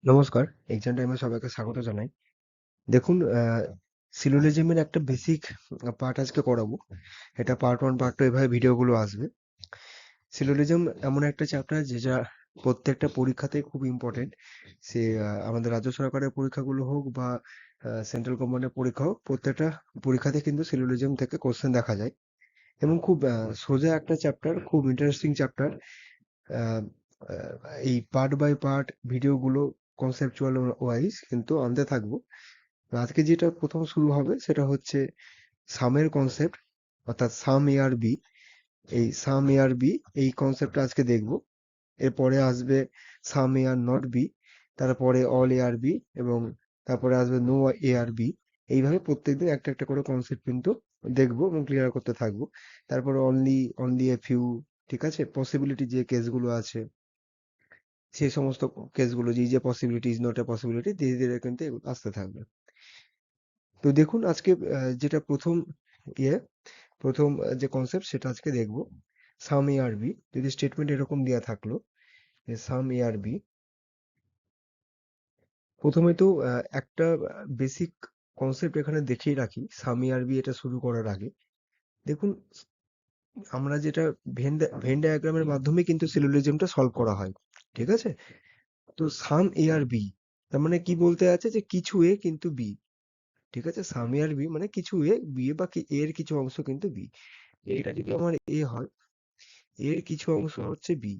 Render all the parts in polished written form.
নমস্কার, এক্সাম টাইমে সবাইকে স্বাগত জানাই। দেখুন, সিলোজিজমের একটা বেসিক পার্ট আজকে করাবো। এটা পার্ট 1, পার্ট 2 এভাবে ভিডিওগুলো আসবে। সিলোজিজম এমন একটা চ্যাপ্টার যেটা প্রত্যেকটা পরীক্ষাতে খুব ইম্পর্টেন্ট। সে আমাদের রাজ্য সরকারের পরীক্ষাগুলো হোক বা সেন্ট্রাল গভর্নমেন্টের পরীক্ষা হোক, প্রত্যেকটা পরীক্ষাতে কিন্তু সিলোজিজম থেকে কোশ্চেন দেখা যায় এবং খুব সোজা একটা চ্যাপ্টার, খুব ইন্টারেস্টিং চ্যাপ্টার। আহ, আহ, এই পার্ট বাই পার্ট ভিডিওগুলো কনসেপচুয়াল ওয়াইজ কিন্তু আনতে থাকবো। তো আজকে যেটা প্রথম শুরু হবে সেটা হচ্ছে সামের কনসেপ্ট, অর্থাৎ সাম এআর বি। এই সাম এআর বি, এই কনসেপ্টটা আজকে দেখব। এরপরে আসবে সাম এআর নট বি, তারপরে অল এআর বি, এবং তারপরে আসবে নো এআর বি। এইভাবে প্রত্যেকদিন একটা একটা করে কনসেপ্ট কিন্তু দেখবো এবং ক্লিয়ার করতে থাকবো। তারপরে অনলি অনলি এ ফিউ, ঠিক আছে, পসিবিলিটি যে কেসগুলো আছে সেই সমস্ত কেসগুলো, যে possibility is not a possibility, ধীরে ধীরে কিন্তু এগুলো আসতে থাকবে। তো দেখুন আজকে যেটা প্রথম ইয়ে প্রথম যে কনসেপ্ট সেটা আজকে দেখব। সাম এ আর বি, যদি স্টেটমেন্ট এরকম দেওয়া থাকলো যে সাম এ আর বি, প্রথমে তো একটা বেসিক কনসেপ্ট এখানে দেখিয়ে রাখি সাম এ আর বি এটা শুরু করার আগে। দেখুন, আমরা যেটা ভেন ডায়াগ্রামের মাধ্যমে কিন্তু সিলোজিজমটা সলভ করা হয়, ঠিক আছে। তো সাম এ আর বি তার মানে কি বলতে আছে যে কিছু এ কিন্তু বি, ঠিক আছে। সাম এ আর বি মানে কিছু এ বি বা এর কিছু অংশ কিন্তু বি। এটা যদি আমার এ হয়, এর কিছু অংশ হচ্ছে বি,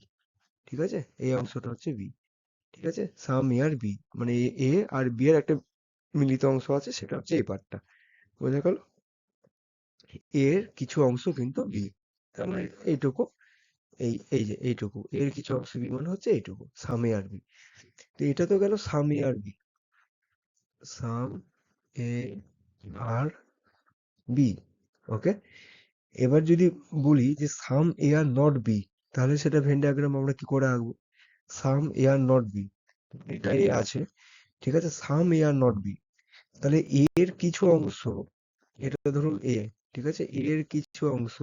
ঠিক আছে, এই অংশটা হচ্ছে বি, ঠিক আছে। সাম এ আর বি মানে এ আর বি এর একটা মিলিত অংশ আছে, সেটা হচ্ছে এই পার্টটা, বোঝা গেল। এর কিছু অংশ কিন্তু বি, তার মানে এইটুকু, এই এই যে এইটুকু এর কিছু অংশ বি মানে হচ্ছে এইটুকু সাম এ আর বি। তো এটা তো গেল সাম A are B, some A are B, ওকে। এবার যদি বলি যে সাম এ আর নট বি, তাহলে সেটা ভেন ডায়াগ্রাম আমরা কি করে আঁকবো? সাম এ আর নট বি, এটাই আছে, ঠিক আছে। সাম এ আর নট বি, তাহলে এর কিছু অংশ, এটা ধরুন এ, ঠিক আছে, এর কিছু অংশ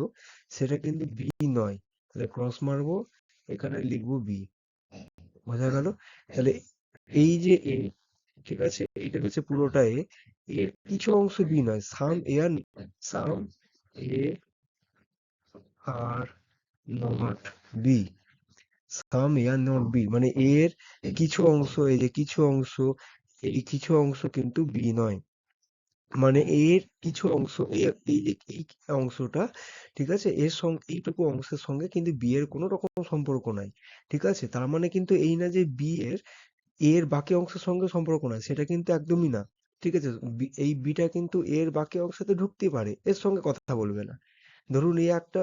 সেটা কিন্তু বি নয়, তাহলে ক্রস মারবো, এখানে লিখবো বি, বোঝা গেল। তাহলে এই যে এ, ঠিক আছে, এটা হচ্ছে পুরোটা এ, এর কিছু অংশ বি নয়, some A are not B, some A are not B মানে এর কিছু অংশ, এই যে কিছু অংশ, এই কিছু অংশ কিন্তু বি নয়, মানে এর কিছু অংশ, এই যে এই অংশটা, ঠিক আছে, এর সঙ্গে এইটুকু অংশের সঙ্গে কিন্তু বি এর কোনো রকম সম্পর্ক নাই, ঠিক আছে। তার মানে কিন্তু এই না যে বি এর এর বাকি অংশের সঙ্গে সম্পর্ক নাই, সেটা কিন্তু একদমই না, ঠিক আছে। এই বিটা কিন্তু এর বাকি অংশতে ঢুকতে পারে, এর সঙ্গে কথা বলবে না। ধরুন এই একটা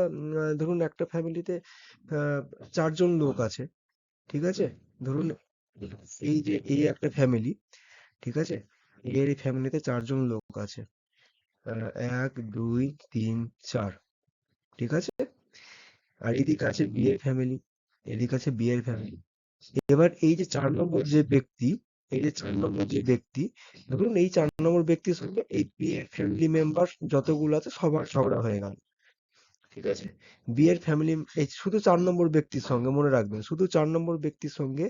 ধরুন একটা ফ্যামিলিতে 4 জন লোক আছে, ঠিক আছে। ধরুন এই যে এই একটা ফ্যামিলি, ঠিক আছে, এর এই ফ্যামিলিতে 4 জন লোক আছে। 1 2 3 4, ঠিক আছে। আর এদিকে আছে বি এর ফ্যামিলি, এদিকে আছে বি এর ফ্যামিলি। এবার এই যে 4 নম্বর যে ব্যক্তি, এই যে 4 নম্বর যে ব্যক্তি, ধরুন এই 4 নম্বর ব্যক্তির সঙ্গে এই বি এর ফ্যামিলি মেম্বার যতগুলো আছে সবার ঝগড়া হয়ে গেল, ঠিক আছে। বি এর ফ্যামিলি, এই শুধু 4 নম্বর ব্যক্তির সঙ্গে, মনে রাখবেন, শুধু 4 নম্বর ব্যক্তির সঙ্গে,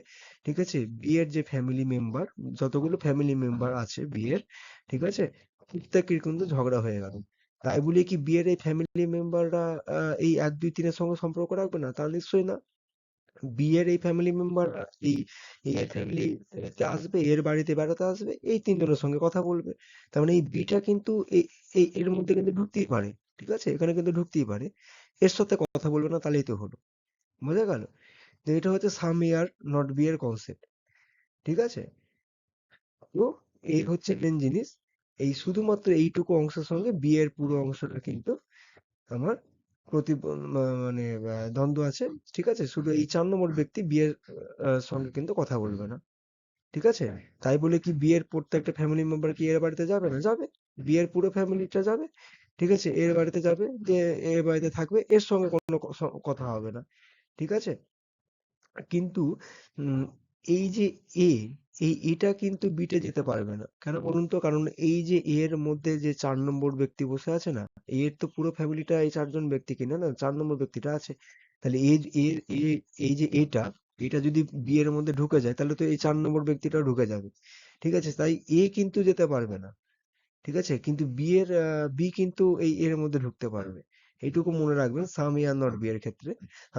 ঠিক আছে, বি এর যে ফ্যামিলি মেম্বার, যতগুলো ফ্যামিলি মেম্বার আছে বি এর, ঠিক আছে, প্রত্যেকের কিন্তু ঝগড়া হয়ে গেল। তাই বলে কি বি এর এই ফ্যামিলি মেম্বাররা এই 1 2 3 এর সঙ্গে সম্পর্ক রাখবে না? তা নিশ্চয়ই না। বি এর এই ফ্যামিলি মেম্বার এই এর ফ্যামিলিতে আসবে, এর বাড়িতে বেড়াতে আসবে, এই 3 জনের সঙ্গে কথা বলবে। তার মানে এই বিটা কিন্তু এর মধ্যে কিন্তু ঢুকতেই পারে, ঠিক আছে, এখানে কিন্তু ঢুকতেই পারে। এর সাথে কথা বলবে না, তাহলেই তো হলো, বোঝা গেল। তো এটা হচ্ছে সাম এয়ার নট বি এর কনসেপ্ট, ঠিক আছে। তো এই হচ্ছে মেন জিনিস, এই শুধুমাত্র এইটুকু অংশের সঙ্গে বি এর পুরো অংশটা কিন্তু আমার মানে দ্বন্দ্ব আছে, ঠিক আছে। শুধু এই 4 নম্বর ব্যক্তি বি এর সঙ্গে কিন্তু কথা বলবে না, ঠিক আছে। তাই বলে কি বি এর প্রত্যেকটা ফ্যামিলি মেম্বার কি এর বাড়িতে যাবে না? যাবে। বি এর পুরো ফ্যামিলিটা যাবে, ঠিক আছে, এর বাড়িতে যাবে, যে এর বাড়িতে থাকবে, এর সঙ্গে কোনো কথা হবে না, ঠিক আছে। কিন্তু উম, এই যে এ, এই এটা কিন্তু বিটে যেতে পারবে না, কেন বলুন তো? কারণ এই যে এর মধ্যে যে 4 নম্বর ব্যক্তি বসে আছে না, এর তো পুরো ফ্যামিলিটা এই 4 জন ব্যক্তি কিনা না, 4 নম্বর ব্যক্তিটা আছে। তাহলে এই যে এটা, এটা যদি বি এর মধ্যে ঢুকে যায় তাহলে তো এই 4 নম্বর ব্যক্তিটাও ঢুকে যাবে। ঠিক আছে? তাই এ কিন্তু যেতে পারবে না। ঠিক আছে? কিন্তু বি কিন্তু এই এর মধ্যে ঢুকতে পারবে। এইটুকু মনে রাখবেন সাম এ আর নট বি এর ক্ষেত্রে।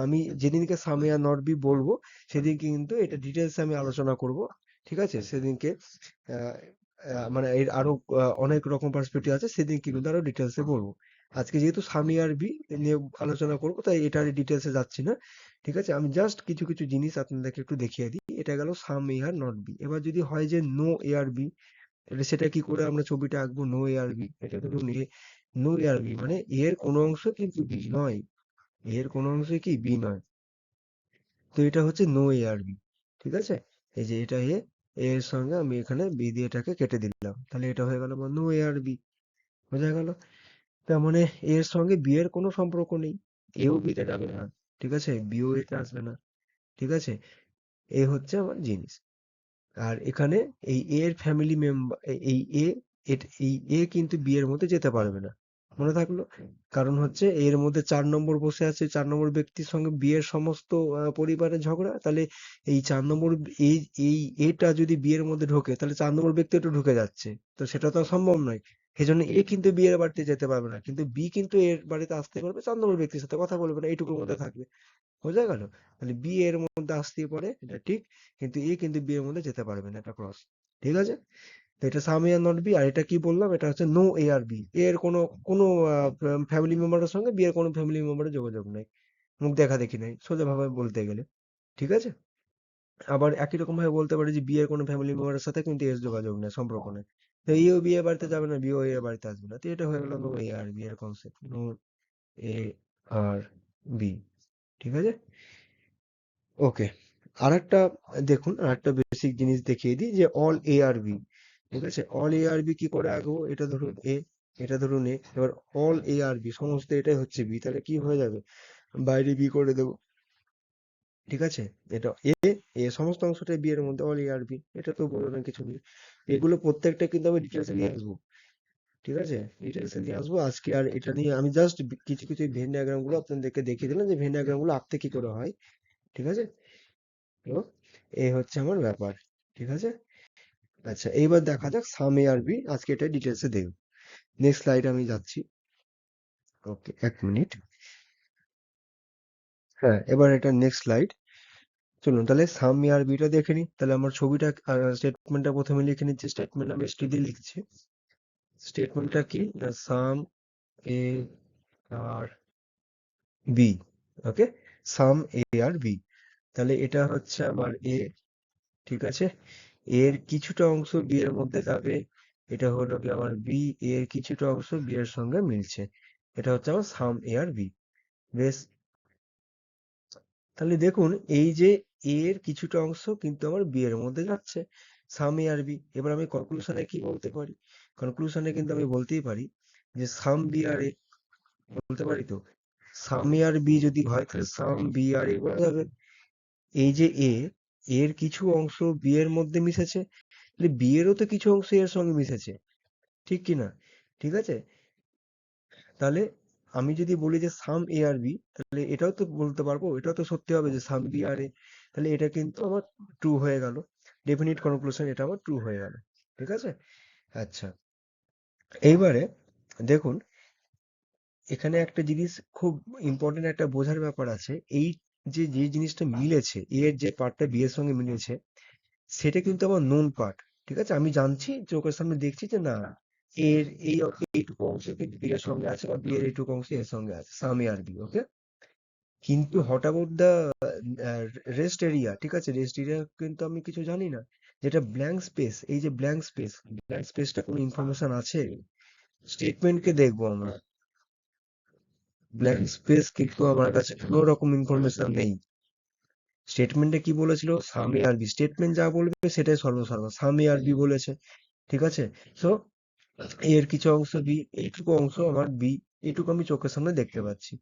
আমি যেদিনকে সাম এ আর নট বি বলবো সেদিনকে কিন্তু এটা ডিটেইলস আমি আলোচনা করব। ঠিক আছে? সেদিনকে আ মানে এর আরো অনেক রকম পার্সপেক্টিভ আছে সেদিনকে কিন্তু আরো ডিটেইলস এ বলবো। আজকে যেহেতু সাম এ আর বি নিয়ে আলোচনা করব তাই এটার ডিটেইলস এ যাচ্ছি না। ঠিক আছে? আমি জাস্ট কিছু, কিছু জিনিস আপনাদেরকে একটু দেখিয়ে দিই। এটা গেল সাম এ আর নট বি। এবার যদি হয় যে নো এ আর বি তাহলে সেটা কি করে আমরা ছবিটা আঁকবো? No A are B. এটা ধরুন নো এ আর বি মানে এর কোনো অংশ কিন্তু বি নয়। এর কোনো অংশই কি বি নয়। তো এটা হচ্ছে নো এ আর বি। ঠিক আছে? এই যে এটা এ, এর সঙ্গে আমি এখানে বি দিয়ে এটাকে কেটে দিলাম। তাহলে এটা হয়ে গেল আমার নো এ আর বি। বোঝা গেল? তার মানে এর সঙ্গে বি এর কোনো সম্পর্ক নেই। এও বিতে যাবে না। ঠিক আছে? বিও এতে আসবে না। ঠিক আছে? এই হচ্ছে আমার জিনিস। আর এখানে এই এ এর ফ্যামিলি মেম্বার এই এ এই এ কিন্তু বি এর মধ্যে যেতে পারবে না। মনে থাকলো? কারণ হচ্ছে এর মধ্যে 4 নম্বর বসে আছে। 4 নম্বর ব্যক্তির সঙ্গে বি এর সমস্ত পরিবারের ঝগড়া। তাহলে এই 4 নম্বর এই এই এটা যদি বি এর মধ্যে ঢোকে তাহলে 4 নম্বর ব্যক্তিও তো ঢুকে যাচ্ছে। তো সেটা তো আর সম্ভব নয়। সেজন্য এ কিন্তু বি এর বাড়িতে যেতে পারবে না। কিন্তু বি কিন্তু এর বাড়িতে আসতে পারবে 4 নম্বর ব্যক্তির সাথে কথা বলবে না। এইটুকুর মধ্যে থাকবে। বোঝা গেল? তাহলে বি এর মধ্যে আসতেই পারে এটা ঠিক। কিন্তু এ কিন্তু বি এর মধ্যে যেতে পারবে না। এটা ক্রস। ঠিক আছে? তো এটা সাম এ আর নট বি আর এটা কি বললাম? এটা হচ্ছে নো এ আর বি। এর কোনো ফ্যামিলি মেম্বারের সঙ্গে বি এর কোনো ফ্যামিলি মেম্বারের যোগাযোগ নাই। মুখ দেখাদেখি নাই। সোজাভাবে বলতে গেলে। ঠিক আছে? আবার একই রকম ভাবে বলতে পারি যে বি এর কোনো ফ্যামিলি মেম্বারের সাথে কিন্তু এর যোগাযোগ নেই, সম্পর্ক নেই। তো এও বি এর বাড়িতে যাবে না, বিও এ এর বাড়িতে আসবে না। তো এটা হয়ে গেল নো এ আর বি এর concept. No A are B. ঠিক আছে? ওকে। আরেকটা দেখুন আরেকটা বেসিক জিনিস দেখিয়ে দিই যে অল এ আর বি। ঠিক আছে? অল এ আর বি কি করে আঁকবো? এটা ধরুন এ, এটা ধরুন এ। এবার অল এ আর বি সমস্ত এটাই হচ্ছে বি। তাহলে কি হয়ে যাবে? বাইরে বি করে দেবো। ঠিক আছে? এটা এ, এ সমস্ত অংশটাই বি এর মধ্যে অল এ আর বি। এটা তো বলার কিছু নেই। এগুলো প্রত্যেকটা কিন্তু আমি ডিটেলসে নিয়ে আসবো। ঠিক আছে? ডিটেলসে নিয়ে আসবো আজকে আর এটা নিয়ে আমি জাস্ট কিছু, কিছু ভেন ডায়াগ্রাম গুলো আপনাদেরকে দেখিয়ে দিলাম যে ভেন ডায়াগ্রাম গুলো আঁকতে কি করে হয়। ঠিক আছে? তো এই হচ্ছে আমার ব্যাপার। ঠিক আছে? আচ্ছা এইবার দেখা যাক সাম এ আর বি আজকে এটা ডিটেলসে দেখব। নেক্সট স্লাইড আমি যাচ্ছি। ওকে 1 মিনিট। হ্যাঁ এবার এটা নেক্সট স্লাইড। চলুন তাহলে সাম এ আর বিটা দেখে নিই। তাহলে আমার ছবিটা স্টেটমেন্টটা প্রথমে লিখে নিচ্ছি। স্টেটমেন্ট আমি এসটি দিয়ে লিখছি। স্টেটমেন্টটা কি? না সাম A are B. Okay? Some A are B. তাহলে এটা হচ্ছে আমার এ। ঠিক আছে? এর কিছুটা অংশ বি এর মধ্যে যাবে। এটা হলো কি আমার বি এর কিছুটা অংশ বি এর সঙ্গে মিলছে। এটা হচ্ছে আমার সাম এ আর বি। বেশ। তাহলে দেখুন এই যে এ এর কিছুটা অংশ কিন্তু আমার বি এর মধ্যে যাচ্ছে। সাম এ আর বি। এবার আমি কনক্লুশনে কি বলতে পারি? কনক্লুশনে কিন্তু আমি বলতেই পারি যে সাম বি আর এ। বলতে পারি তো? সাম এ আর বি যদি হয় তাহলে সাম বি আর এ বলা যাবে। এই যে এ এর কিছু অংশ বি এর মধ্যে মিশেছে। তাহলে বি এরও তো কিছু অংশ এর সঙ্গে মিশেছে। ঠিক কি না? ঠিক আছে? তাহলে আমি যদি বলি যে সাম এ আর বি তাহলে এটাও তো বলতে পারবো। এটাও তো সত্যি হবে যে সাম বি আর এ। তাহলে এটা কিন্তু আমার ট্রু হয়ে গেল। ডেফিনিট কনক্লুশন এটা আমার ট্রু হয়ে গেল। ঠিক আছে? আচ্ছা। এইবারে দেখুন এখানে একটা জিনিস খুব ইম্পর্টেন্ট একটা বোঝার ব্যাপার আছে। এই যে জিনিসটা মিলেছে এর যে পার্টটা বি এর সঙ্গে মিলেছে সেটা কিন্তু আমার নোন পার্ট। ঠিক আছে? আমি জানছি চোখের সামনে দেখছি যে না এর এইটুকু অংশ কিন্তু বি এর সঙ্গে আছে বা বি এর এইটুকু অংশ এর সঙ্গে আছে। সাম এ আর বি। ওকে? কিন্তু what about the rest area? ঠিক আছে? রেস্ট এরিয়া কিন্তু আমি কিছু জানি না। যেটা ব্ল্যাঙ্ক স্পেস এই যে ব্ল্যাঙ্ক স্পেসটা কোনো ইনফরমেশন আছে? স্টেটমেন্টকে দেখবো আমরা। ব্ল্যাঙ্ক স্পেস কিন্তু আমার কাছে কোনো রকম ইনফরমেশন নেই। স্টেটমেন্টে কি বলেছিল? সাম এ আর বি। স্টেটমেন্ট যা বলবে সেটাই সর্বসাধারণ। সাম এ আর বি বলেছে। ঠিক আছে? সো এর কিছু অংশ বি, এইটুকু অংশ আমার বি, এটুকু আমি চোখের সামনে দেখতে পাচ্ছি।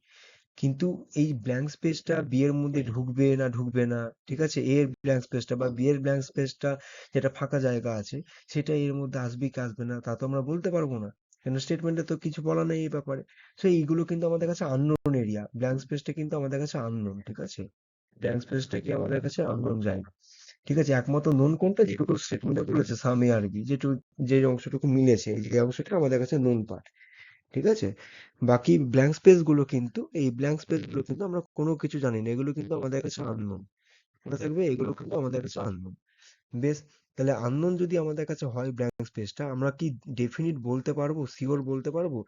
কিন্তু এই ব্ল্যাঙ্ক স্পেসটা বি এর মধ্যে ঢুকবে না ঢুকবে না, ঠিক আছে? এ এর ব্ল্যাঙ্ক স্পেসটা বা বি এর ব্ল্যাঙ্ক স্পেসটা যেটা ফাঁকা জায়গা আছে সেটা এর মধ্যে আসবে কি আসবে না তা তো আমরা বলতে পারবো না। কেন স্টেটমেন্টে তো কিছু বলা নেই এই ব্যাপারে। সো এইগুলো কিন্তু আমাদের কাছে আননোন এরিয়া। ব্ল্যাঙ্ক স্পেসটা কিন্তু আমাদের কাছে আননোন। ঠিক আছে? ব্ল্যাঙ্ক স্পেসটা কি আমাদের কাছে আননোন জায়গা। ঠিক আছে, একমাত্র নোন কোনটা, যেটুকু স্টেটমেন্টে বলেছে সাম এ আর বি, যে অংশটুকু মিলেছে এই অংশটা আমাদের কাছে নোন পার্ট। ঠিক আছে, বাকি ব্ল্যাঙ্ক স্পেস গুলো কিন্তু, এই ব্ল্যাঙ্ক স্পেস গুলো কিন্তু আমরা কোনো কিছু জানি না, এগুলো কিন্তু আমাদের কাছে আননোন। মনে থাকবে, এগুলো কিন্তু আমাদের কাছে আননোন। বেশ, তাহলে আননোন যদি আমাদের কাছে হয় ব্ল্যাঙ্ক স্পেসটা, আমরা কি ডেফিনিট বলতে পারবো, শিওর বলতে পারবো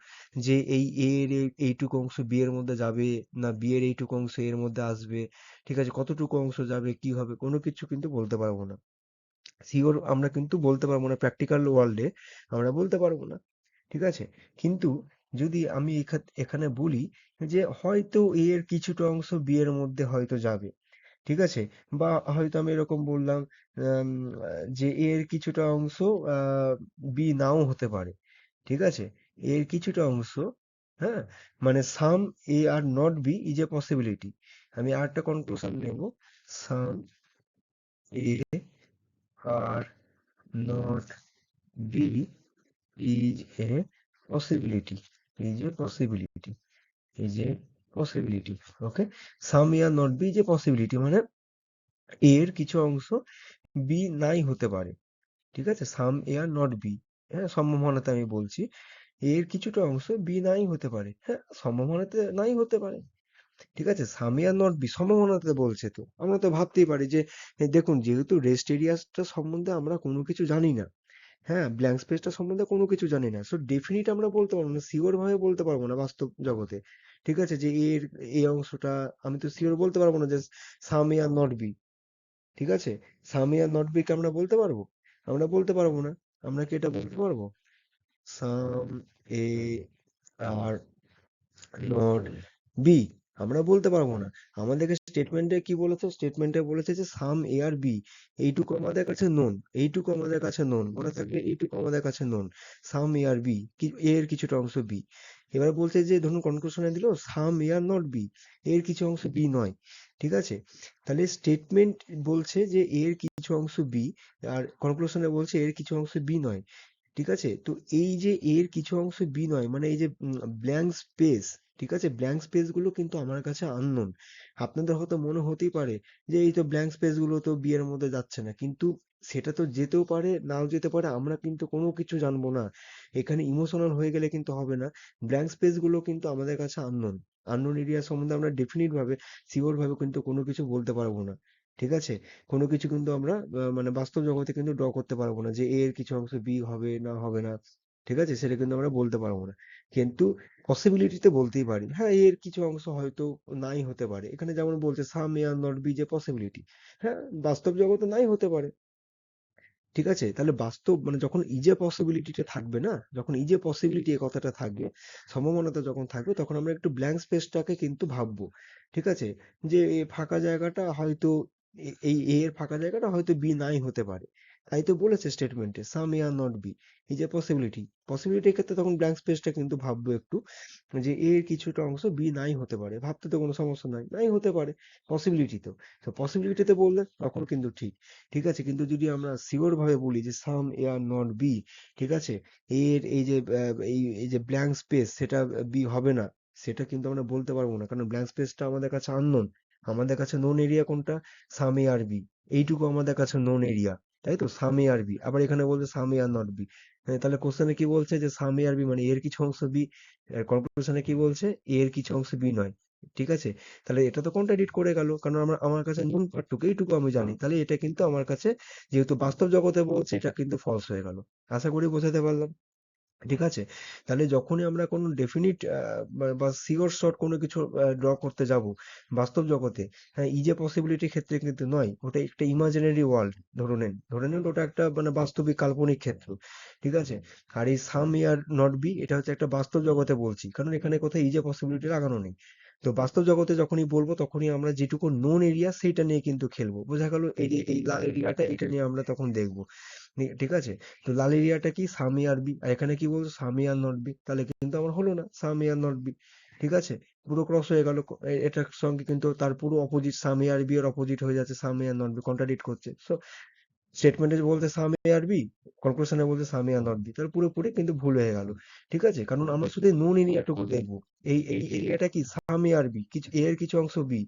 যে এই এ এর এইটুকু অংশ বি এর মধ্যে যাবে, না বি এর এইটুকু অংশ এর মধ্যে আসবে? ঠিক আছে, কতটুকু অংশ যাবে, কি হবে, কোনো কিছু কিন্তু বলতে পারবো না। শিওর আমরা কিন্তু বলতে পারবো না, প্র্যাকটিক্যাল ওয়ার্ল্ডে আমরা বলতে পারবো না। ঠিক আছে, কিন্তু যদি আমি এখানে বলি যে হয়তো এ এর কিছুটা অংশ বি এর মধ্যে হয়তো যাবে, ঠিক আছে, বা হয়তো আমি এরকম বললাম আম, যে এ এর কিছুটা অংশ বি নাও হতে পারে। ঠিক আছে, এর কিছুটা অংশ, হ্যাঁ, মানে some A are not B is a possibility. আমি আরেকটা কনক্লুশন নেব, some A are not B is a possibility, is a possibility, is a possibility. Okay, some may not be যে possibility, মানে এর কিছু অংশ বি নাই হতে পারে। ঠিক আছে, সাম এ আর নট বি, হ্যাঁ, সম্ভাবনাতে আমি বলছি এর কিছুটা অংশ বি নাই হতে পারে, হ্যাঁ, সম্ভাবনাতে নাই হতে পারে। ঠিক আছে, সাম এ আর নট বি সম্ভাবনাতে বলছে, তো আমরা তো ভাবতেই পারি যে দেখুন, যেহেতু রেস্ট এরিয়াসটা সম্বন্ধে আমরা কোনো কিছু জানি না, হ্যাঁ, ব্ল্যাঙ্ক স্পেসটা সম্বন্ধে কোনো কিছু জানি না, সো ডেফিনিট আমরা বলতে পারবো না, শিওর ভাবে বলতে পারবো না বাস্তব জগতে। ঠিক আছে, যে এর এই অংশটা আমি তো শিওর বলতে পারবো না যে সাম এ আর নট বি। ঠিক আছে, সাম এ আর নট বি কে আমরা বলতে পারবো? আমরা বলতে পারবো না। আমরা কি এটা বলতে পারবো, সাম এ আর নট বি? আমরা বলতে পারবো না। আমাদেরকে স্টেটমেন্টে কি বলেছে, স্টেটমেন্টে বলেছে যে সাম এ আর বি, এইটুকু আমাদের কাছে নোন, এইটুকু আমাদের কাছে নোন, মনে থাকবে এইটুকু আমাদের কাছে known, some A are B, এর কিছুটা অংশ বি। এবার বলছে যে ধরুন কনক্লুশনে দিল সাম এ আর নট বি, এর কিছু অংশ বি নয়। ঠিক আছে, তাহলে স্টেটমেন্ট বলছে যে এর কিছু অংশ বি, আর কনক্লুশনে বলছে এর কিছু অংশ বি নয়। ঠিক আছে, তো এই যে এর কিছু অংশ বি নয়, মানে এই যে ব্ল্যাঙ্ক স্পেস, ঠিক আছে, ব্ল্যাঙ্ক স্পেস গুলো কিন্তু আমার কাছে আননোন। আপনাদের হয়তো মনে হতেই পারে যে এই তো ব্ল্যাঙ্ক স্পেস গুলো তো বি এর মধ্যে যাচ্ছে না, কিন্তু সেটা তো যেতেও পারে, নাও যেতে পারে, আমরা কিন্তু কোনো কিছু জানবো না। এখানে ইমোশনাল হয়ে গেলে কিন্তু হবে না। ব্ল্যাঙ্ক স্পেস গুলো কিন্তু আমাদের কাছে আননোন, আননোন এরিয়া সম্বন্ধে আমরা ডেফিনিট ভাবে, শিওর ভাবে কিন্তু কোনো কিছু বলতে পারবো না। ঠিক আছে, কোনো কিছু কিন্তু আমরা মানে বাস্তব জগতে কিন্তু ড্র করতে পারবো না যে এর কিছু অংশ বি হবে না হবে না। ঠিক আছে, সেটা কিন্তু আমরা বলতে পারবো না, কিন্তু পসিবিলিটিতে বলতেই পারি, হ্যাঁ এর কিছু অংশ হয়তো নাই হতে পারে। এখানে যেমন বলছে সাম মে আর নট বি যে পসিবিলিটি, হ্যাঁ, বাস্তব জগতে নাই হতে পারে। ঠিক আছে, তাহলে বাস্তব মানে যখন ইজে পসিবিলিটিটা থাকবে না, যখন ইজে পসিবিলিটি এ কথাটা থাকবে, সম্ভাবনাটা যখন থাকবে, তখন আমরা একটু ব্ল্যাঙ্ক স্পেসটাকে কিন্তু ভাববো। ঠিক আছে, যে এই ফাঁকা জায়গাটা হয়তো এই এ এর ফাঁকা জায়গাটা হয়তো বি নাই হতে পারে। তাই তো বলেছে স্টেটমেন্টে সাম এ আর নট বি, এই যে পসিবিলিটি, পসিবিলিটির ক্ষেত্রে তখন ব্ল্যাঙ্ক স্পেসটা কিন্তু ভাববো একটু, যে এর কিছুটা অংশ বি নাই হতে পারে, ভাবতে তো কোনো সমস্যা নাই, নাই হতে পারে, পসিবিলিটি তো। তো পসিবিলিটিতে বললে তখন কিন্তু ঠিক। ঠিক আছে, কিন্তু যদি আমরা শিওর ভাবে বলি যে সাম এ আর নট বি, ঠিক আছে, এর এই যে এই যে ব্ল্যাঙ্ক স্পেস সেটা বি হবে না, সেটা কিন্তু আমরা বলতে পারবো না, কারণ ব্ল্যাঙ্ক স্পেসটা আমাদের কাছে আননোন। আমাদের কাছে নোন এরিয়া কোনটা, সাম এ আর বি, এইটুকু আমাদের কাছে নোন এরিয়া। তাই তো, সাম এ আর বি, আবার এখানে বলছে সাম এ আর নট বি। তাহলে কোশ্চেনে কি বলছে যে সাম এ আর বি মানে এর কিছু অংশ বি, কনক্লুশনে কি বলছে এর কিছু অংশ বি নয়। ঠিক আছে, তাহলে এটা তো কন্ট্রাডিক্ট করে গেল, কারণ আমার কাছে নুন পার্টটুকু এইটুকু আমি জানি, তাহলে এটা কিন্তু আমার কাছে, যেহেতু বাস্তব জগতে বলছে, এটা কিন্তু ফলস হয়ে গেল। আশা করি বোঝাতে পারলাম। ঠিক আছে, তাহলে যখনই আমরা কোনো ডেফিনিট বা শিওর শর্ট কোনো কিছু ড্র করতে যাব বাস্তব জগতে, হ্যাঁ, ইজে পসিবিলিটির ক্ষেত্রে কিন্তু নয়, ওটা একটা ইমাজিনারি ওয়ার্ল্ড, ধরে নেন ওটা একটা মানে বাস্তবিক কাল্পনিক ক্ষেত্র। ঠিক আছে, আর এই সাম ইয়ার নট বি, এটা হচ্ছে একটা বাস্তব জগতে বলছি, কারণ এখানে কোথাও ইজে পসিবিলিটি লাগানো নেই। তো বাস্তব জগতে যখনই বলবো, তখনই আমরা যেটুকু নোন এরিয়া সেইটা নিয়ে কিন্তু খেলবো, বোঝা গেল, এই যে এই লাল এরিয়াটা, এটা নিয়ে আমরা তখন দেখবো। ঠিক আছে, তো লাল এরিয়াটা কি, সামি আর বি, আর এখানে কি বলছো সামি আর নট বি, তাহলে কিন্তু আমার হলো না সামি আর নট বি। ঠিক আছে, পুরো ক্রস হয়ে গেল, এটার সঙ্গে কিন্তু তার পুরো অপোজিট, সামি আর বি এর অপোজিট হয়ে যাচ্ছে, some A are not B contradict করছে। সো স্টেটমেন্টে বলতে সামি আর বি, কনক্লুশনে বলতে সামি আর নট বি, তাহলে পুরোপুরি কিন্তু ভুল হয়ে গেল। ঠিক আছে, কারণ আমরা শুধু নোন এরিয়াটুকু দেখবো, এই এরিয়াটা কি সামি আর বি, কিছু এর কিছু অংশ বি,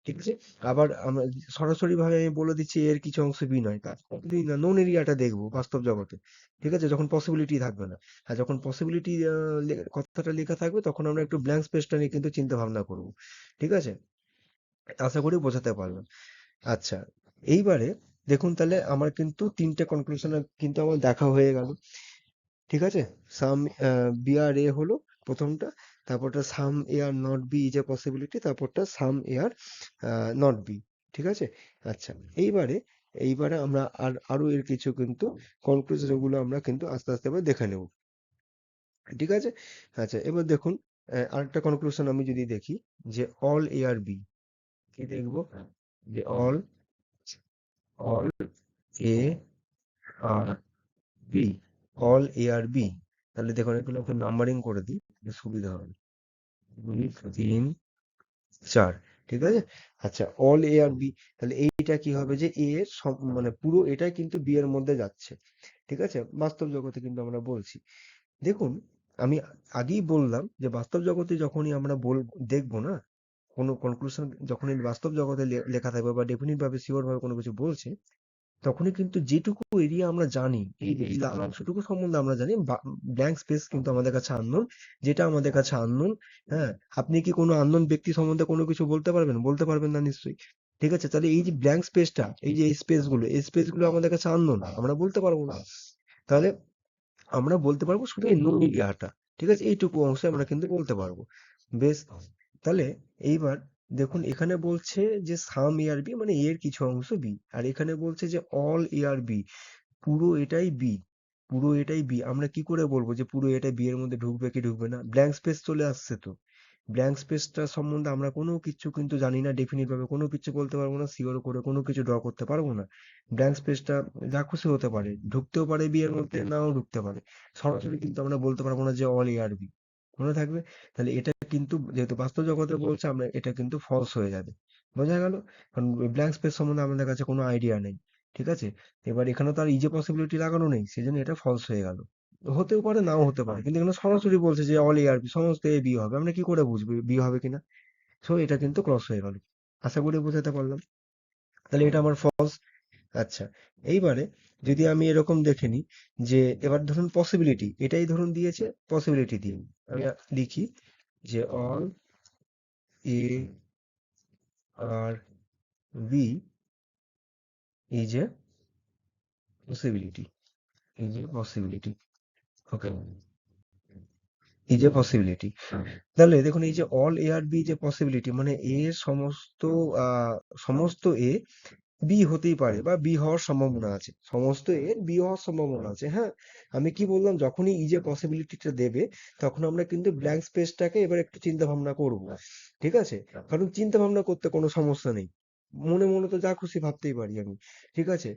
ঠিক আছে? আবার আমরা সরাসরি ভাবে আমি বলে দিচ্ছি এর কিছু অংশ বি নয়, কাজ কতদিন না নোন এরিয়াটা দেখবো বাস্তব জগতে। ঠিক আছে, যখন পসিবিলিটি থাকবে না। আর যখন পসিবিলিটি কথাটা লেখা থাকবে তখন আমরা একটু ব্ল্যাঙ্ক স্পেসটা নিয়ে কিন্তু চিন্তা ভাবনা করবো। ঠিক আছে, আশা করি বোঝাতে পারলাম। আচ্ছা, এইবারে দেখুন তাহলে আমার কিন্তু তিনটে কনক্লুশন কিন্তু আমার দেখা হয়ে গেল। ঠিক আছে, সাম বি আর এ হলো প্রথমটা, তারপরটা some A are not B is a possibility, তারপরটা some A are not B. ঠিক আছে, আচ্ছা, এইবারে এইবারে আমরা আরো এর কিছু কিন্তু কনক্লুশন গুলো আমরা কিন্তু আস্তে আস্তে এবার দেখে নেব। ঠিক আছে, আচ্ছা, এবার দেখুন আরেকটা কনক্লুশন আমি যদি দেখি যে অল এ আর বি, কি দেখবো, যে all all A are B, all A are B. তাহলে দেখুন এগুলো একটু নাম্বারিং করে দিই, তাহলে সুবিধা হবে। 2 3 4। ঠিক আছে, আচ্ছা, অল এ আর বি, তাহলে এইটা কি হবে যে এ এর মানে পুরো এটাই কিন্তু বি এর মধ্যে যাচ্ছে। ঠিক আছে, বাস্তব জগতে কিন্তু আমরা বলছি। দেখুন, আমি আগেই বললাম যে বাস্তব জগতে যখনই আমরা দেখবো না কোনো কনক্লুশন, যখনই বাস্তব জগতে লেখা থাকবে বা ডেফিনিট ভাবে শিওর ভাবে কোনো কিছু বলছে, তখনই কিন্তু যেটুকু এরিয়া আমরা জানি, এই লাল অংশটুকু সম্বন্ধে আমরা জানি, ব্ল্যাঙ্ক স্পেস কিন্তু আমাদের কাছে আননোন। যেটা আমাদের কাছে আননোন, হ্যাঁ, আপনি কি কোনো আননোন ব্যক্তি সম্বন্ধে কোনো কিছু বলতে পারবেন? বলতে পারবেন না নিশ্চয়ই। ঠিক আছে, তাহলে এই যে ব্ল্যাঙ্ক স্পেসটা, এই যে এই স্পেস গুলো আমাদের কাছে আননোন, আমরা বলতে পারবো না। তাহলে আমরা বলতে পারবো শুধু এই নো এরিয়াটা। ঠিক আছে, এইটুকু অংশে আমরা কিন্তু বলতে পারবো। বেশ, তাহলে এইবার দেখুন এখানে বলছে যে সাম এ আর বি, মানে এর কিছু অংশ বি, আর এখানে বলছে যে অল এ আর বি, পুরো এটাই বি, পুরো এটাই বি। আমরা কি করে বলবো যে পুরো এটা বি এর মধ্যে ঢুকবে কি ঢুকবে না? ব্ল্যাঙ্ক স্পেস চলে আসছে তো। ব্ল্যাঙ্ক স্পেসটা সম্বন্ধে আমরা কোনো কিছু কিন্তু জানি না, ডেফিনিট ভাবে কোনো কিছু বলতে পারবো না, শিওর করে কোনো কিছু ড্র করতে পারবো না। ব্ল্যাঙ্ক স্পেসটা যা খুশি হতে পারে, ঢুকতেও পারে বি এর মধ্যে, নাও ঢুকতে পারে। সরাসরি কিন্তু আমরা বলতে পারবো না যে অল এ আর বি। মনে থাকবে? তাহলে এটা কিন্তু যেহেতু বাস্তব জগতে বলছে, আমরা এটা কিন্তু ফলস হয়ে যাবে। বোঝা গেল? কারণ ব্ল্যাঙ্ক স্পেস সম্বন্ধে আমাদের কাছে কোনো আইডিয়া নেই। ঠিক আছে, এবার এখানে তো আর ইজে পসিবিলিটি লাগানো নেই, সেজন্য এটা ফলস হয়ে গেল। হতেও পারে, নাও হতে পারে, কিন্তু এখানে সরাসরি বলছে যে অল এ আর বি, সমস্ত এ বি হবে, আমরা কি করে বুঝবো বি হবে কিনা? সো এটা কিন্তু ক্রস হয়ে গেল। আশা করি বোঝাতে পারলাম। তাহলে এটা আমার ফলস। আচ্ছা, এইবারে যদি আমি এরকম দেখে নিই যে এবার ধরুন পসিবিলিটি, এটাই ধরুন দিয়েছে পসিবিলিটি দিয়ে, আমি লিখি যে all A are B is a possibility, is a possibility. Okay, is a possibility. তাহলে দেখুন এই যে অল এ আর বি যে পসিবিলিটি, মানে এ সমস্ত সমস্ত এ বি হতেই পারে বা বি হওয়ার সম্ভাবনা আছে, সমস্ত এর বি হওয়ার সম্ভাবনা আছে। হ্যাঁ, আমি কি বললাম, যখনই এই যে পসিবিলিটিটা দেবে তখন আমরা কিন্তু ব্ল্যাঙ্ক স্পেসটাকে এবার একটু চিন্তা ভাবনা করব। ঠিক আছে, কারণ চিন্তা ভাবনা করতে কোনো সমস্যা নেই, মনে মনে তো যা খুশি ভাবতেই পারি আমি। ঠিক আছে,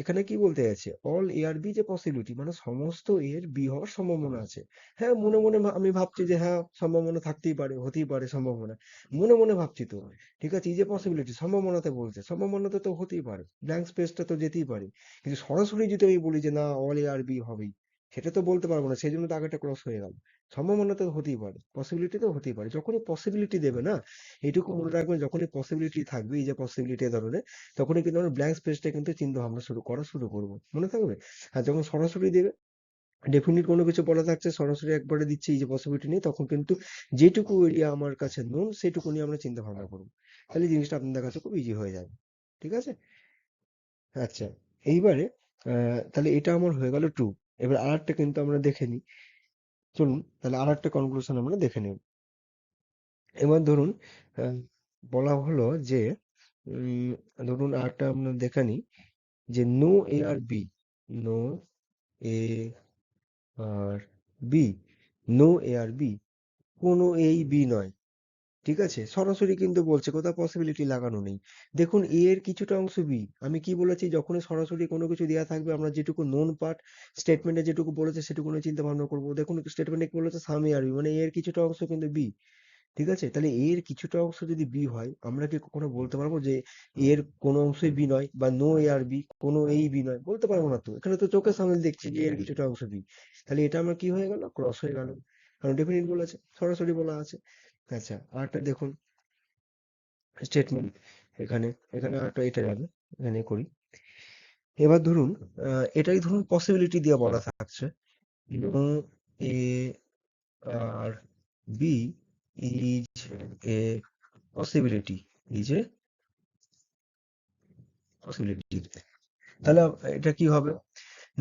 এখানে কি বলতে আছে, অল এ আর বি যে পসিবিলিটি, মানে সমস্ত এর বি হওয়ার সম্ভাবনা আছে। হ্যাঁ, মনে মনে আমি ভাবছি যে হ্যাঁ, সম্ভাবনা থাকতেই পারে, হতেই পারে সম্ভাবনা, মনে মনে ভাবছি তো। ঠিক আছে, এই যে পসিবিলিটি সম্ভাবনাতে বলছে, সম্ভাবনাতে তো হতেই পারে, ব্ল্যাঙ্ক স্পেসটা তো যেতেই পারে। কিন্তু সরাসরি যদি আমি বলি যে না অল এ আর বি হবেই, সেটা তো বলতে পারবো না, সেই জন্য তো আগেটা ক্রস হয়ে গেল। সম্ভাবনা তো হতেই পারে, পসিবিলিটি তো হতেই পারে, যখনই পসিবিলিটি দেবে না, এইটুকু মনে রাখবেন, যখনই পসিবিলিটি থাকবে এই যে পসিবিলিটি ধরনের, তখনই কিন্তু আমরা ব্ল্যাঙ্ক স্পেসটা কিন্তু চিন্তা ভাবনা শুরু করবো, মনে থাকবে। আর যখন সরাসরি দেবে, ডেফিনিট কোনো কিছু বলা থাকছে, সরাসরি একবারে দিচ্ছে এই যে পসিবিলিটি নেই, তখন কিন্তু যেটুকু এরিয়া আমার কাছে নোন সেটুকু নিয়ে আমরা চিন্তা ভাবনা করবো। তাহলে জিনিসটা আপনাদের কাছে খুব ইজি হয়ে যাবে। ঠিক আছে, আচ্ছা, এইবারে তাহলে এটা আমার হয়ে গেল ট্রু। এবার আরেকটা কিন্তু আমরা দেখে নিই, চলুন তাহলে আরেকটা কনক্লুশন আমরা দেখে নেব। এবার ধরুন আহ, বলা হলো যে উম, ধরুন আরেকটা আমরা দেখে নিই যে no A are B, no A are B, no A are B, কোনো এই বি নয়। ঠিক আছে, সরাসরি কিন্তু বলছে, কোথাও পসিবিলিটি লাগানো নেই। দেখুন এ এর কিছুটা অংশ বি, আমি কি বলেছি, যখনই সরাসরি কোনো কিছু দেওয়া থাকবে আমরা যেটুকু নোন পার্ট, স্টেটমেন্টে যেটুকু বলেছে সেটুকু নিয়ে চিন্তা ভাবনা করবো। দেখুন স্টেটমেন্টে কি বলেছে, সাম এ আর বি, মানে এ এর কিছুটা অংশ কিন্তু বি। ঠিক আছে, তাহলে এর কিছুটা অংশ যদি বি হয়, আমরা কি কখনো বলতে পারবো যে এর কোনো অংশই বি নয়, বা নো এ আর বি, কোনো এই বি নয়? বলতে পারবো না তো, এখানে তো চোখের সামনে দেখছি যে এর কিছুটা অংশ বি। তাহলে এটা আমার কি হয়ে গেল, ক্রস হয়ে গেল, কারণ ডেফিনিট বলেছে, সরাসরি বলা আছে। আচ্ছা, আরেকটা দেখুন, স্টেটমেন্ট। এখানে এখানে একটা এটা যাবে, এখানে করি। এবার ধরুন এটাই ধরুন পসিবিলিটি দিয়ে বলা থাকছে, no A are B is a possibility, is a possibility. তাহলে এটা কি হবে?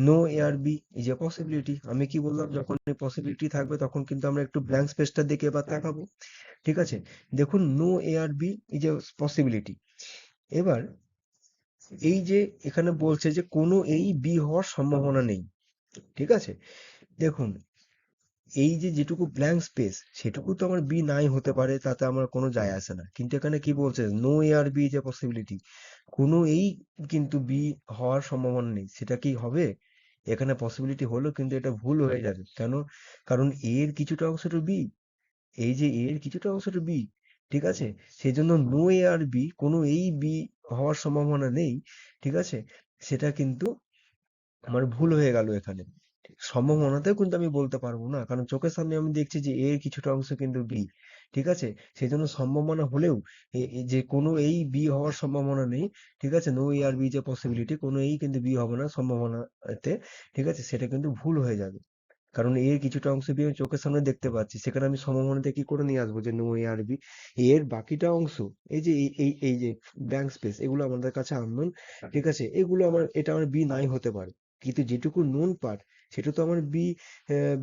No A are B is a possibility. আমি কি বললাম, যখন এই পসিবিলিটি থাকবে তখন কিন্তু আমরা একটু ব্ল্যাঙ্ক স্পেসটার দিকে এবার তাকাবো। ঠিক আছে, দেখুন no A are B is a possibility. এবার এই যে এখানে বলছে যে কোনো এই বি হওয়ার সম্ভাবনা নেই। ঠিক আছে, দেখুন এই যে যেটুকু ব্ল্যাঙ্ক স্পেস সেটুকু তো আমার বি নাই হতে পারে, তাতে আমার কোনো যায় আসে না, কিন্তু এখানে কি বলছে, নো এ আর বি যে পসিবিলিটি, কোনো এই কিন্তু বি হওয়ার সম্ভাবনা নেই। সেটা কি হবে? এখানে পসিবিলিটি হলো, কিন্তু এটা ভুল হয়ে যাবে। কেন? কারণ এ এর কিছুটা অংশ তো বি, এই যে এ এর কিছুটা অংশ তো বি। ঠিক আছে, সেই জন্য নো এ আর বি, কোনো এই বি হওয়ার সম্ভাবনা নেই। ঠিক আছে, সেটা কিন্তু আমার ভুল হয়ে গেল এখানে। সম্ভাবনাতেও কিন্তু আমি বলতে পারবো না, কারণ চোখের সামনে আমি দেখছি যে এর কিছুটা অংশ কিন্তু বি। ঠিক আছে, সেই জন্য সম্ভাবনা হলেও যে কোনো এই বি হওয়ার সম্ভাবনা নেই। ঠিক আছে, নো এ আর বি যে পসিবিলিটি, কোনো এই কিন্তু বি হবে না সম্ভাবনাতে। ঠিক আছে, সেটা কিন্তু ভুল হয়ে যাবে, কারণ এর কিছুটা অংশ বি আমি চোখের সামনে দেখতে পাচ্ছি, সেখানে আমি সম্ভাবনাতে কি করে নিয়ে আসবো যে নো এ আর বি। এর বাকিটা অংশ, এই যে এই যে ব্ল্যাঙ্ক স্পেস, এগুলো আমাদের কাছে আননোন। ঠিক আছে, এগুলো আমার, এটা আমার বি নাই হতে পারে, কিন্তু যেটুকু নোন পার্ট সেটা তো আমার বি,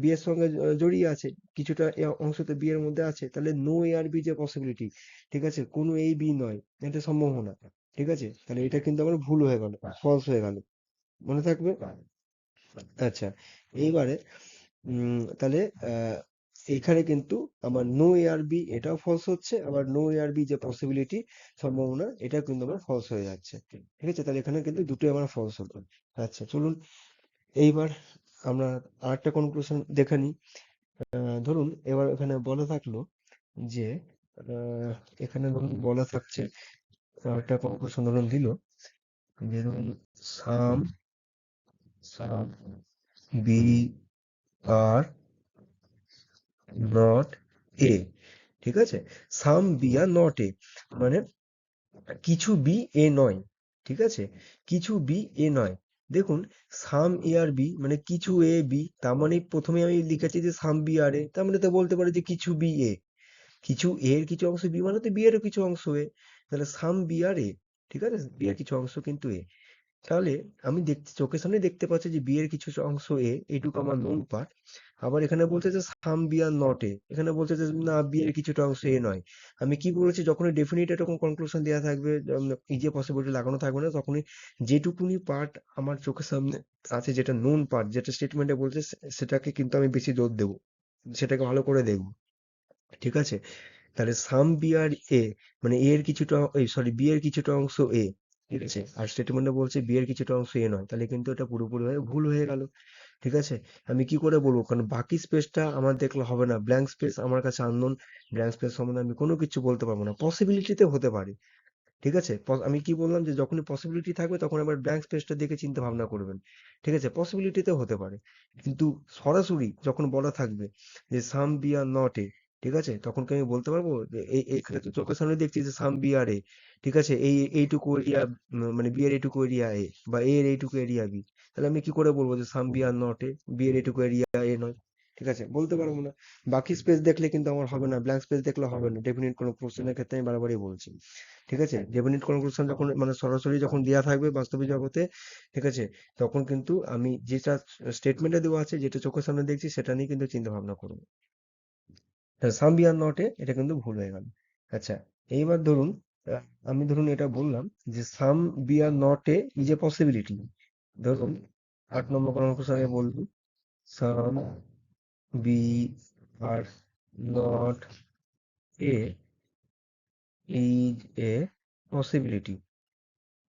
বি এর সঙ্গে জড়িয়ে আছে, কিছুটা অংশ তো বি এর মধ্যে আছে। তাহলে নো এ আর বি যে পসিবিলিটি, ঠিক আছে, কোনো এই বি নয়, এটা সম্ভাবনা। ঠিক আছে, তাহলে এটা কিন্তু আমার ভুল হয়ে গেল, ফলস হয়ে গেল, মনে থাকবে। আচ্ছা, এইবারে তাহলে এইখানে কিন্তু আমার নো এআরবি এটাও ফলস হচ্ছে, আবার নো এআরবি যে পসিবিলিটি, সম্ভাবনা, এটা কিন্তু আমার ফলস হয়ে যাচ্ছে। ঠিক আছে, তাহলে এখানে কিন্তু দুটোই আমার ফলস হলো। আচ্ছা, চলুন এইবার আমরা আরেকটা কনক্লুশন দেখে নিই। ধরুন এবার এখানে বলা থাকলো যে আহ, এখানে ধরুন বলা থাকছে, একটা কনক্লুশন ধরুন দিল যে ধরুন সাম সাম বি আর নট এ। ঠিক আছে, সাম বি আর নট এ, মানে কিছু বি এ নয়। ঠিক আছে, কিছু বি এ নয়। দেখুন সাম এ আর বি মানে কিছু এ বি, তার মানে প্রথমে আমি লিখেছি যে সাম বি আর এ, তার মানে তো বলতে পারি যে কিছু বি এ, কিছু এ এর কিছু অংশ বি মানে তো বি এরও কিছু অংশ এ। তাহলে সাম বি আর এ, ঠিক আছে, বি এর কিছু অংশ কিন্তু এ। তাহলে আমি দেখতে চোখের সামনে দেখতে পাচ্ছি যে বি এর কিছু অংশ এ, এইটুকু আমার নোন পার্ট। আবার এখানে বলছে যে সাম বি আর নট এ, এখানে বলছে যে না, বি এর কিছুটা অংশ এ নয়। আমি কি বলেছি, যখনই ডেফিনিট এরকম কনক্লুশন দেওয়া থাকবে, এই যে পসিবিলিটি লাগানো থাকবে না, তখনই যেটুকুনি পার্ট আমার চোখের সামনে আছে, যেটা নোন পার্ট, যেটা স্টেটমেন্টে বলছে, সেটাকে কিন্তু আমি বেশি জোর দেবো, সেটাকে ভালো করে দেখবো। ঠিক আছে, তাহলে সাম বি আর এ, মানে এ এর কিছুটা, এই সরি, বি এর কিছুটা অংশ এ। ঠিক আছে, আর স্টেটমেন্টে বলছে বি এর কিছুটা অংশ এ নয়, তাহলে কিন্তু এটা পুরোপুরি হয়ে ভুল হয়ে গেল। ঠিক আছে, আমি কি করে বলবো, কারণ বাকি স্পেসটা আমার দেখলে হবে না, ব্ল্যাঙ্ক স্পেস আমার কাছে আননোন, ব্ল্যাঙ্ক স্পেস সম্বন্ধে আমি কোনো কিছু বলতে পারবো না, পসিবিলিটিতে হতে পারে। ঠিক আছে, আমি কি বললাম যে যখনই পসিবিলিটি থাকবে তখন আবার ব্ল্যাঙ্ক স্পেসটা দেখে চিন্তা ভাবনা করবেন। ঠিক আছে, পসিবিলিটিতে হতে পারে, কিন্তু সরাসরি যখন বলা থাকবে যে সাম বি আর নট এ, ঠিক আছে, তখন কি আমি বলতে পারবো যে এখানে তো চোখের সামনে দেখছি যে সাম বি আর এ। ঠিক আছে, এইটুকু এরিয়া, মানে বি এর এইটুকু এরিয়া এ, বা এ এর এইটুকু এরিয়া বি। তাহলে আমি কি করে বলবো যে some B are not A, B এর এইটুকু এরিয়া এ নয়? ঠিক আছে, বলতে পারবো না। বাকি স্পেস দেখলে কিন্তু আমার হবে না, ব্ল্যাঙ্ক স্পেস দেখলে হবে না, ডেফিনিট কোনো কোশ্চেনের ক্ষেত্রে আমি বারবারই বলছি। ঠিক আছে, ডেফিনিট কনক্লুশন যখন মানে সরাসরি যখন দেওয়া থাকবে বাস্তবিক জগতে, ঠিক আছে, তখন কিন্তু আমি যেটা স্টেটমেন্টে দেওয়া আছে, যেটা চোখের সামনে দেখছি, সেটা নিয়ে কিন্তু চিন্তা ভাবনা করবো। সাম বি আর নট এ, এটা কিন্তু ভুল হয়ে গেল। আচ্ছা, এইবার ধরুন আহ, আমি ধরুন এটা বললাম যে some B are not A is a possibility. ধরুন 8 নম্বর কনক্লুশনে বলবো সাম B are not A is a possibility,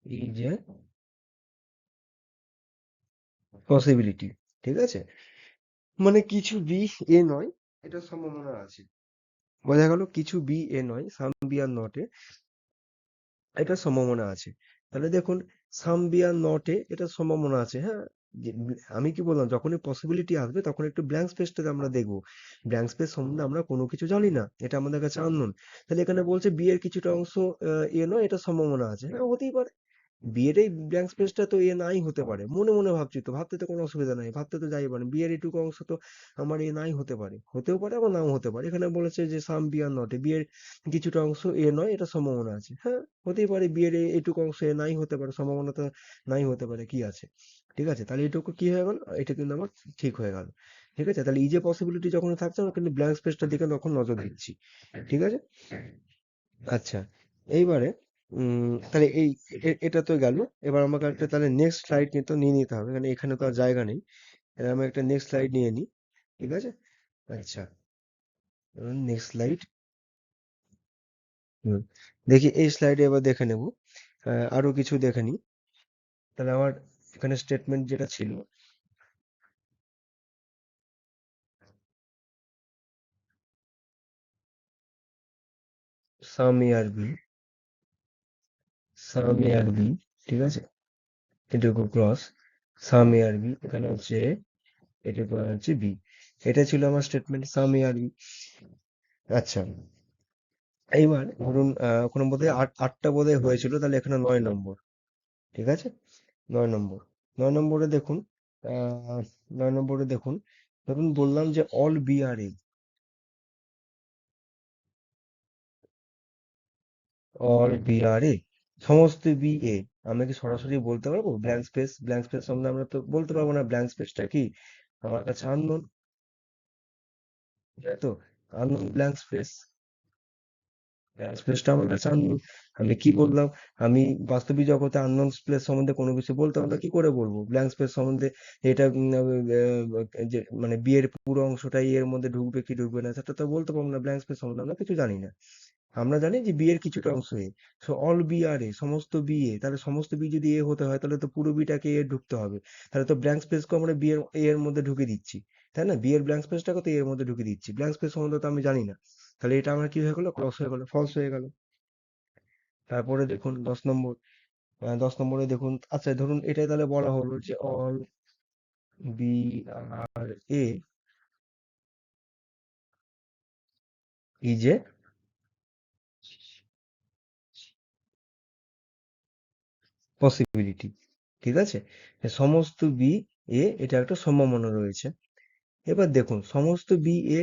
is a possibility. ঠিক আছে, মানে কিছু বি এ নয়, এটা সম্ভাবনা আছে। বোঝা গেল, কিছু বি এ নয়, সাম বি আর নট এ, এটা সম্ভাবনা আছে। তাহলে দেখুন সাম বি আর নট এ, এটা সম্ভাবনা আছে, হ্যাঁ, আমি কি বললাম, যখনই পসিবিলিটি আসবে তখন একটু ব্ল্যাঙ্ক স্পেসটাকে আমরা দেখবো। ব্ল্যাঙ্ক স্পেস সম্বন্ধে আমরা কোনো কিছু জানি না, এটা আমাদের কাছে আননোন। তাহলে এখানে বলছে বি এর কিছুটা অংশ এ নয়, এটা সম্ভাবনা আছে, হ্যাঁ হতেই পারে। বিয়ের এই ব্ল্যাঙ্ক স্পেসটা তো এ নাই হতে পারে, মনে মনে ভাবছি তো, ভাবতে তো কোনো অসুবিধা নাই, ভাবতে তো যাই পারে, বিয়ের এটুকু অংশ তো আমার এ নাই হতে পারে, হতেও পারে আবার নাও হতে পারে। এখানে বলেছে যে সাম বি আর নট, বিয়ের কিছুটা অংশ এ নয়, এটা সম্ভাবনা আছে, হ্যাঁ হতেই পারে, বিয়ের এটুকু অংশ এ নাই হতে পারে, সম্ভাবনা তো নাই হতে পারে, কি আছে। ঠিক আছে, তাহলে এটুকু কি হয়ে গেল, এটা কিন্তু আমার ঠিক হয়ে গেল। ঠিক আছে, তাহলে এই যে পসিবিলিটি যখন থাকছে আমরা কিন্তু ব্ল্যাঙ্ক স্পেসটার দিকে তখন নজর দিচ্ছি। ঠিক আছে। আচ্ছা, এইবারে তাহলে এটা তো গেল। এবার আমাকে একটা তাহলে নেক্সট স্লাইড কিন্তু নিয়ে নিতে হবে, কারণ এখানে তো আর জায়গা নেই। এবার আমি একটা নেক্সট স্লাইড নিয়ে নিই। ঠিক আছে। আচ্ছা, নেক্সট স্লাইড। হুম, দেখি এই স্লাইডে এবার দেখে নেব, আরো কিছু দেখে নিই। তাহলে আমার এখানে স্টেটমেন্ট যেটা ছিল, সাম A are B, some A are B, ঠিক আছে, এটুকু cross some A are B, এখানে হচ্ছে এ, এটুকু হচ্ছে বি। এটা ছিল আমার statement, some A are B. আচ্ছা, এইবার ধরুন কোনো বোধহয় আটটা বোধহয় হয়েছিল, তাহলে এখানে 9 নম্বর। ঠিক আছে, 9 নম্বর। 9 নম্বরে দেখুন, আহ 9 নম্বরে দেখুন, ধরুন বললাম যে all B are A, all B are এ, সমস্ত বি এ। আমরা কি সরাসরি বলতে পারবো ব্ল্যাঙ্ক স্পেস, ব্ল্যাঙ্ক স্পেস সম্বন্ধে আমরা তো বলতে পারবো না, ব্ল্যাঙ্ক স্পেসটা কি আমার কাছে আননোন, তাই তো, আননোন ব্ল্যাঙ্ক স্পেস, স্পেসটা আমার কাছে unknown। আমি কি বললাম, আমি বাস্তবিক জগতে আননোন স্পেস সম্বন্ধে কোনো কিছু বলতে পারবো না, কি করে বলবো ব্ল্যাঙ্ক স্পেস সম্বন্ধে, এটা যে মানে বি এর পুরো অংশটাই এর মধ্যে ঢুকবে কি ঢুকবে না সেটা তো বলতে পারবো না, ব্ল্যাঙ্ক স্পেস সম্বন্ধে আমরা কিছু জানি না। আমরা জানি যে বি এর কিছুটা অংশ এ, সো অল বি আর এ, সমস্ত বি এ, তাহলে সমস্ত বি যদি এ হতে হয় তাহলে তো পুরো বিটাকে এ ঢুকতে হবে, তাহলে তো ব্ল্যাঙ্ক স্পেসকে আমরা বি এর এ এর মধ্যে ঢুকে দিচ্ছি, তাই না, বি এর ব্ল্যাঙ্ক স্পেসটাকে তো এ এর মধ্যে ঢুকে দিচ্ছি, ব্ল্যাঙ্ক স্পেস সম্বন্ধে তো আমি জানি না। তাহলে এটা আমার কি হয়ে গেল, ক্রস হয়ে গেল, ফলস হয়ে গেল। তারপরে দেখুন 10 নম্বর, 10 নম্বরে দেখুন, আচ্ছা ধরুন এটাই তাহলে বলা হলো যে all B are A is a possibility. ঠিক আছে, যে সমস্ত বি এ এটা একটা সম্ভাবনা রয়েছে। এবার দেখুন সমস্ত বি এ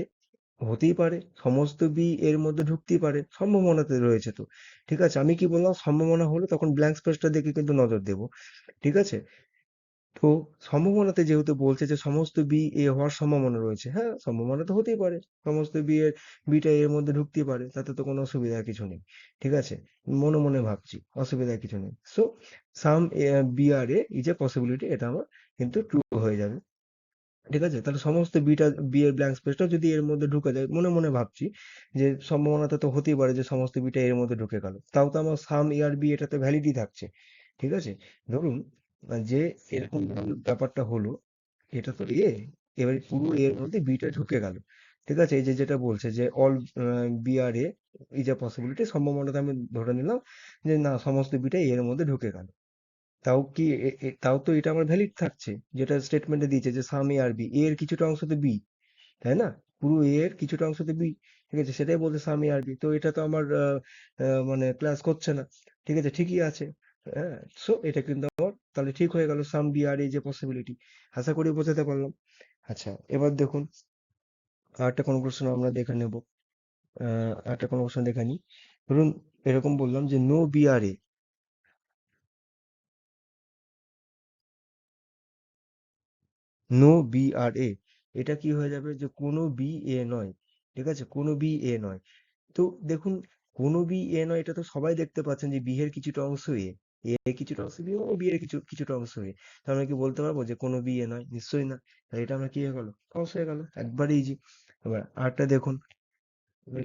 হতেই পারে, সমস্ত বি এর মধ্যে ঢুকতেই পারে, সম্ভাবনাতে রয়েছে তো। ঠিক আছে, আমি কি বললাম, সম্ভাবনা হলে তখন ব্ল্যাঙ্ক স্পেসটা দিকে কিন্তু নজর দেবো। ঠিক আছে, তো সম্ভাবনাতে যেহেতু বলছে যে সমস্ত বি এ হওয়ার সম্ভাবনা রয়েছে, হ্যাঁ সম্ভাবনা তো হতেই পারে, সমস্ত বি এর বিটা এর মধ্যে ঢুকতেই পারে, তাতে তো কোনো অসুবিধার কিছু নেই। ঠিক আছে, মনে মনে ভাবছি, অসুবিধার কিছু নেই। So some B are A is a possibility, এটা আমার কিন্তু ট্রু হয়ে যাবে। ঠিক আছে, তাহলে সমস্ত বিটা বি এর ব্ল্যাঙ্ক স্পেসটা যদি এর মধ্যে ঢুকে যায়, মনে মনে ভাবছি যে সম্ভাবনাটা তো হতেই পারে যে সমস্ত বিটা এর মধ্যে ঢুকে গেল, তাও তো আমার সাম এ আর বি এটাতে ভ্যালিডই থাকছে। ঠিক আছে, ধরুন যে এরকম ধরুন ব্যাপারটা হলো, এটা তো এ, এবার পুরো এর মধ্যে বিটা ঢুকে গেল। ঠিক আছে, এই যে যেটা বলছে যে all B are A is a possibility, সম্ভাবনাটা আমি ধরে নিলাম যে না সমস্ত বিটা এর মধ্যে ঢুকে গেল, তাও কি তাও তো এটা আমার ভ্যালিড থাকছে, যেটা স্টেটমেন্টে দিয়েছে যে সাম এ আর বি, এ এর কিছুটা অংশ তো বি, তাই না, পুরো এ এর কিছুটা অংশ তো বি। ঠিক আছে, সেটাই বলছে সাম এ আর বি, তো এটা তো আমার মানে ক্লাস করছে না। ঠিক আছে, ঠিকই আছে। হ্যাঁ, সো এটা কিন্তু আমার তাহলে ঠিক হয়ে গেল, সাম বি আর এই যে পসিবিলিটি, আশা করি বোঝাতে পারলাম। আচ্ছা, এবার দেখুন আরেকটা কনক্লুশন আমরা দেখে নেব, আরেকটা কনক্লুশন দেখে নিই। ধরুন এরকম বললাম যে no B are A, no B are এ, এটা কি হয়ে যাবে যে কোনো বি এ নয়। ঠিক আছে, কোনো বি এ নয়। তো দেখুন, কোনো বি এ নয়, এটা তো সবাই দেখতে পাচ্ছেন যে বি এর কিছুটা অংশ এ, এ কিছুটা অংশ বি, ও বি এর কিছুটা অংশ এ, তার মানে কি বলতে পারবো যে কোনো বি এ নয়, নিশ্চয়ই না। তাহলে এটা আমরা কি হয়ে গেল, ফলস হয়ে গেল, একবারে ইজি। এবার আরেকটা দেখুন,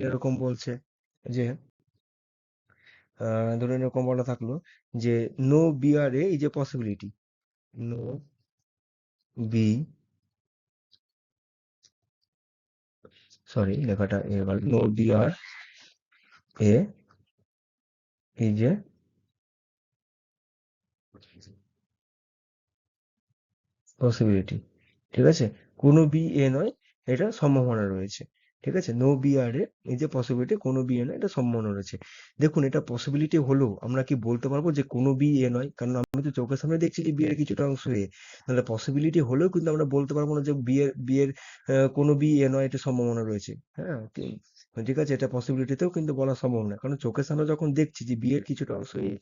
এরকম বলছে যে ধরুন এরকম বলা থাকলো যে no B are A is a possibility, no B, sorry লেখাটা no B are A is a possibility, ঠিক আছে? কোনো বি এ নয়, এটা সম্ভাবনা রয়েছে, ঠিক আছে? নো বি আর এ, এই যে পসিবিলিটি, কোনো বি এ নয়, এটা সম্ভাবনা রয়েছে। দেখুন, এটা পসিবিলিটি হলেও আমরা কি বলতে পারবো যে কোনো বি এ নয়? কারণ আমি তো চোখের সামনে দেখছি যে বি এর কিছুটা অংশ এ। তাহলে পসিবিলিটি হলেও কিন্তু আমরা বলতে পারবো না যে বি এর কোনো বি এ নয়, এটা সম্ভাবনা রয়েছে। হ্যাঁ, ঠিক আছে, এটা পসিবিলিটিতেও কিন্তু বলা সম্ভব না, কারণ চোখের সামনে যখন দেখছি যে বি এর কিছুটা অংশ এ,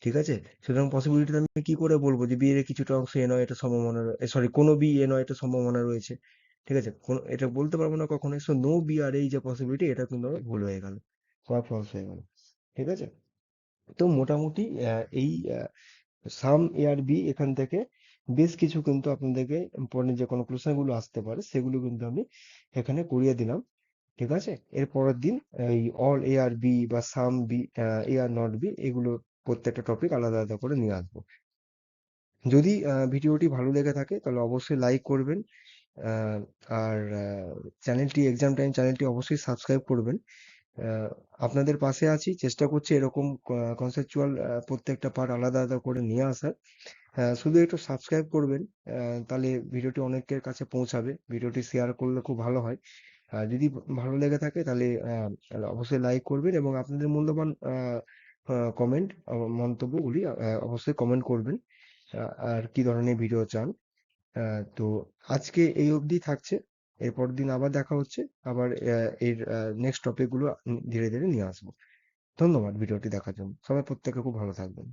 ঠিক আছে? সুতরাং পসিবিলিটিতে আমি কি করে বলবো যে বি এর কিছুটা অংশ এ নয়, এটা সম্ভাবনা, সরি, কোনো বি এ নয়, এটা সম্ভাবনা রয়েছে, ঠিক আছে? এটা বলতে পারবো না কখনোই। সো নো বি আর এই যে পসিবিলিটি, এটা কিন্তু আমার ভুল হয়ে গেল বা ফলস হয়ে গেল, ঠিক আছে? তো মোটামুটি এই সাম এ আর বি, এখান থেকে বেশ কিছু কিন্তু আপনাদেরকে ইম্পর্টেন্ট যে কনক্লুশন গুলো আসতে পারে সেগুলো কিন্তু আমি এখানে করিয়ে দিলাম, ঠিক আছে? এর পরের দিন এই অল এ আর বি বা some B, A are not B, এগুলো প্রত্যেকটা টপিক আলাদা আলাদা করে নিয়ে আসবো। যদি ভিডিওটি ভালো লেগে থাকে তাহলে অবশ্যই লাইক করবেন, আহ, আর চ্যানেলটি, এক্সাম টাইম চ্যানেলটি অবশ্যই সাবস্ক্রাইব করবেন। আহ, আপনাদের পাশে আছি, চেষ্টা করছি এরকম কনসেপচুয়াল প্রত্যেকটা পার্ট আলাদা আলাদা করে নিয়ে আসার। শুধু একটু সাবস্ক্রাইব করবেন, তাহলে ভিডিওটি অনেকের কাছে পৌঁছাবে। ভিডিওটি শেয়ার করলে খুব ভালো হয়। আর যদি ভালো লেগে থাকে তাহলে তাহলে অবশ্যই লাইক করবেন, এবং আপনাদের মূল্যবান কমেন্ট, মন্তব্যগুলি অবশ্যই কমেন্ট করবেন। আর কি ধরনের ভিডিও চান। তো আজকে এই অবধি থাকছে, এরপর দিন আবার দেখা হচ্ছে, আবার এর নেক্সট টপিকগুলো ধীরে ধীরে নিয়ে আসবো। ধন্যবাদ ভিডিওটি দেখার জন্য, সবাই প্রত্যেকে খুব ভালো থাকবেন।